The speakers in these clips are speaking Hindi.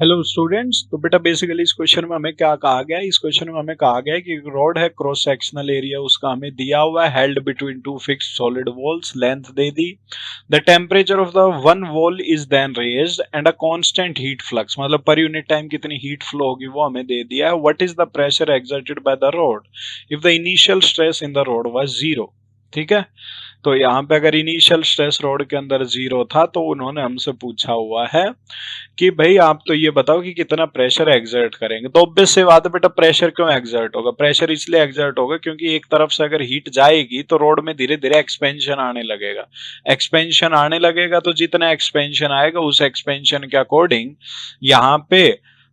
Hello students. तो बेटा बेसिकली इस क्वेश्चन में हमें क्या कहा गया है? इस क्वेश्चन में हमें कहा गया है कि एक रोड है, क्रॉस सेक्शनल एरिया उसका हमें दिया हुआ है, held between two fixed solid walls, length दे दी। The temperature of the one wall is then raised and a constant heat flux, मतलब पर यूनिट टाइम कितनी हीट फ्लो होगी वो हमें दे दिया है। What is the pressure exerted by the rod if the initial stress in the rod was zero. ठीक है, तो यहाँ पे अगर इनिशियल स्ट्रेस रोड के अंदर जीरो था तो उन्होंने हमसे पूछा हुआ है कि भाई आप तो ये बताओ कि कितना प्रेशर एक्सर्ट करेंगे। तो ऑब्वियस सी बात है बेटा, प्रेशर क्यों एक्सर्ट होगा? प्रेशर इसलिए एक्सर्ट होगा क्योंकि एक तरफ से अगर हीट जाएगी तो रोड में धीरे धीरे एक्सपेंशन आने लगेगा। एक्सपेंशन आने लगेगा तो जितना एक्सपेंशन आएगा उस एक्सपेंशन के अकॉर्डिंग यहाँ पे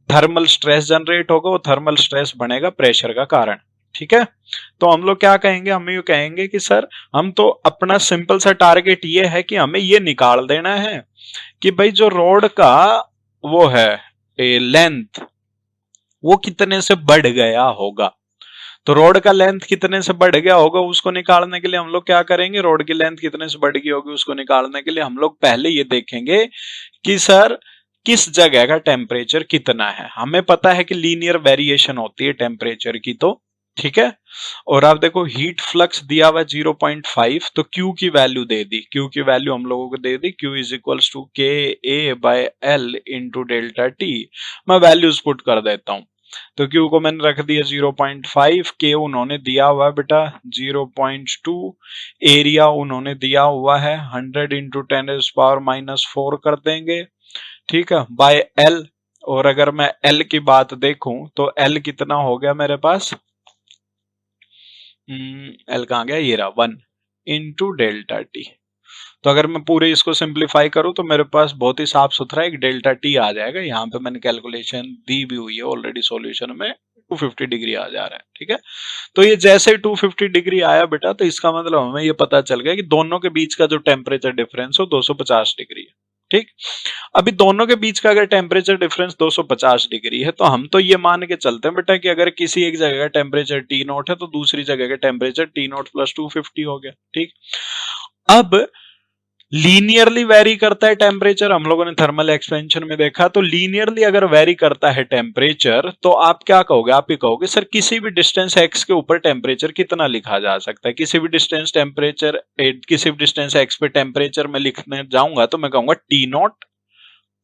थर्मल स्ट्रेस जनरेट होगा, वो थर्मल स्ट्रेस बनेगा प्रेशर का कारण। ठीक है, तो हम लोग क्या कहेंगे? हम ये कहेंगे कि सर हम तो अपना सिंपल सा टारगेट ये है कि हमें ये निकाल देना है कि भाई जो रोड का वो है लेंथ वो कितने से बढ़ गया होगा। तो रोड का लेंथ कितने से बढ़ गया होगा उसको निकालने के लिए हम लोग क्या करेंगे? रोड की लेंथ कितने से बढ़ गई होगी उसको निकालने के लिए हम लोग पहले ये देखेंगे कि सर किस जगह का टेम्परेचर कितना है। हमें पता है कि लीनियर वेरिएशन होती है टेम्परेचर की, तो ठीक है। और आप देखो हीट फ्लक्स दिया हुआ 0.5, तो Q की वैल्यू दे दी। Q की वैल्यू हम लोगों को दे दी, Q is equals to K A by L into delta T. मैं वैल्यूज पुट कर देता हूं। तो Q को मैंने रख दिया 0.5, K उन्होंने दिया हुआ है बेटा 0.2, एरिया उन्होंने दिया हुआ है 100 इंटू 10⁻⁻⁴ कर देंगे। ठीक है, बाय L। और अगर मैं L की बात देखूं तो L कितना हो गया मेरे पास? L कहाँ गया? ये रहा 1 इंटू डेल्टा टी। तो अगर मैं पूरे इसको सिंप्लीफाई करूं तो मेरे पास बहुत ही साफ सुथरा एक डेल्टा टी आ जाएगा। यहाँ पे मैंने कैलकुलेशन दी भी हुई है ऑलरेडी, सॉल्यूशन में 250 डिग्री आ जा रहा है। ठीक है, तो ये जैसे 250 डिग्री आया बेटा तो इसका मतलब हमें ये पता चल गया कि दोनों के बीच का जो टेम्परेचर डिफरेंस हो 250 डिग्री है। ठीक, अभी दोनों के बीच का अगर टेम्परेचर डिफरेंस 250 डिग्री है तो हम तो ये मान के चलते हैं बेटा कि अगर किसी एक जगह का टेम्परेचर टी नॉट है तो दूसरी जगह का टेम्परेचर टी नॉट प्लस 250 हो गया। ठीक, अब लीनियरली वेरी करता है टेम्परेचर, हम लोगों ने थर्मल एक्सपेंशन में देखा। तो लीनियरली अगर वेरी करता है टेम्परेचर तो आप क्या कहोगे? आप ही कहोगे सर किसी भी डिस्टेंस एक्स के ऊपर टेम्परेचर कितना लिखा जा सकता है? किसी भी डिस्टेंस टेम्परेचर किसी भी डिस्टेंस एक्स पे टेम्परेचर में लिखने जाऊंगा तो मैं कहूंगा T not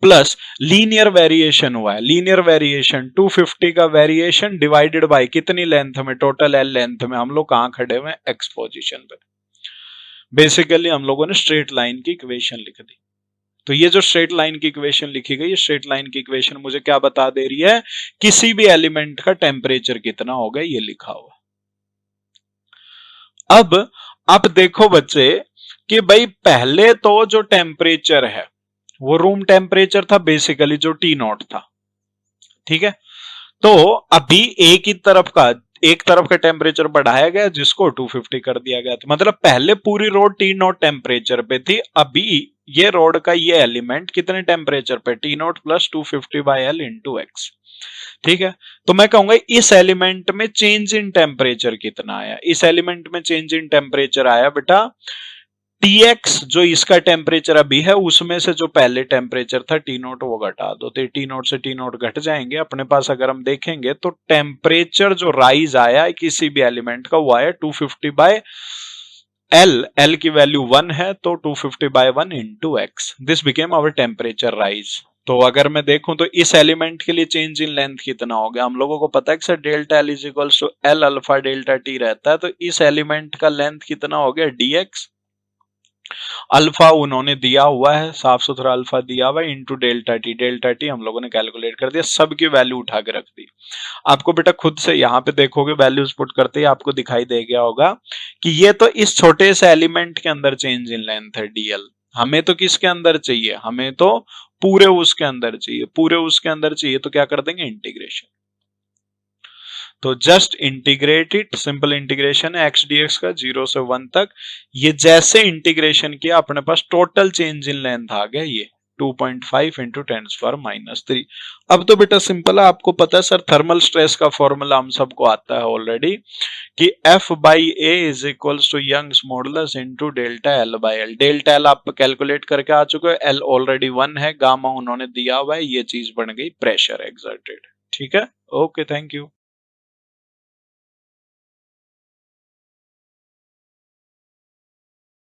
plus linear variation हुआ है। लीनियर वेरिएशन 250 का वेरिएशन डिवाइडेड बाय कितनी लेंथ में? टोटल एल लेंथ में। हम लोग कहां खड़े हुए? एक्स पोजीशन पे। बेसिकली हम लोगों ने स्ट्रेट लाइन की इक्वेशन लिख दी। तो ये जो स्ट्रेट लाइन की इक्वेशन लिखी गई, स्ट्रेट लाइन की इक्वेशन मुझे क्या बता दे रही है? किसी भी एलिमेंट का टेम्परेचर कितना होगा ये लिखा हुआ। अब आप देखो बच्चे कि भाई पहले तो जो टेम्परेचर है वो रूम टेम्परेचर था बेसिकली, जो टी नॉट था। ठीक है, तो अभी एक तरफ का टेम्परेचर बढ़ाया गया जिसको 250 कर दिया गया था। मतलब पहले पूरी रोड टी नॉट टेम्परेचर पे थी, अभी ये रोड का ये एलिमेंट कितने टेम्परेचर पे? T not plus 250 by L into x. ठीक है, तो मैं कहूंगा इस एलिमेंट में चेंज इन टेम्परेचर कितना आया? इस एलिमेंट में चेंज इन टेम्परेचर आया बेटा Tx, जो इसका टेम्परेचर अभी है उसमें से जो पहले टेम्परेचर था टी नोट वो घटा दो, तो टी नोट से टी नोट घट जाएंगे। अपने पास अगर हम देखेंगे तो टेम्परेचर जो राइज आया किसी भी एलिमेंट का वो आया 250 बाय एल। एल की वैल्यू 1 है तो 250 by 1 into X, this became our temperature rise. तो अगर मैं देखूं तो इस एलिमेंट के लिए चेंज इन लेंथ कितना हो गया? हम लोगों को पता है कि sir delta L is equals to L alpha delta T रहता है, तो इस एलिमेंट का लेंथ कितना हो गया? डीएक्स। अल्फा उन्होंने दिया हुआ है, साफ सुथरा अल्फा दिया हुआ है, into delta T. Delta T हम लोगों ने कैलकुलेट कर दिया, सबकी वैल्यू उठा के रख दी। आपको बेटा खुद से यहाँ पे देखोगे वैल्यूज पुट करते ही आपको दिखाई दे गया होगा कि ये तो इस छोटे से एलिमेंट के अंदर चेंज इन लेंथ है डीएल। हमें तो किसके अंदर चाहिए? हमें तो पूरे उसके अंदर चाहिए। पूरे उसके अंदर चाहिए तो क्या कर देंगे? इंटीग्रेशन। तो just integrate it, simple integration है एक्स डीएक्स का 0 से 1 तक। ये जैसे इंटीग्रेशन किया अपने पास टोटल चेंज इन लेंथ आ गया ये। 2.5 इंटू 10⁻³ अब तो बेटा सिंपल है, आपको पता है सर थर्मल स्ट्रेस का फॉर्मूला हम सबको आता है ऑलरेडी कि F/A is equals to Young's modulus into delta L/L। Delta L आप कैलकुलेट करके आ चुके हो, L ऑलरेडी 1 है, गामा उन्होंने दिया हुआ है, ये चीज बन गई प्रेशर एक्सर्टेड। ठीक है, ओके, थैंक यू।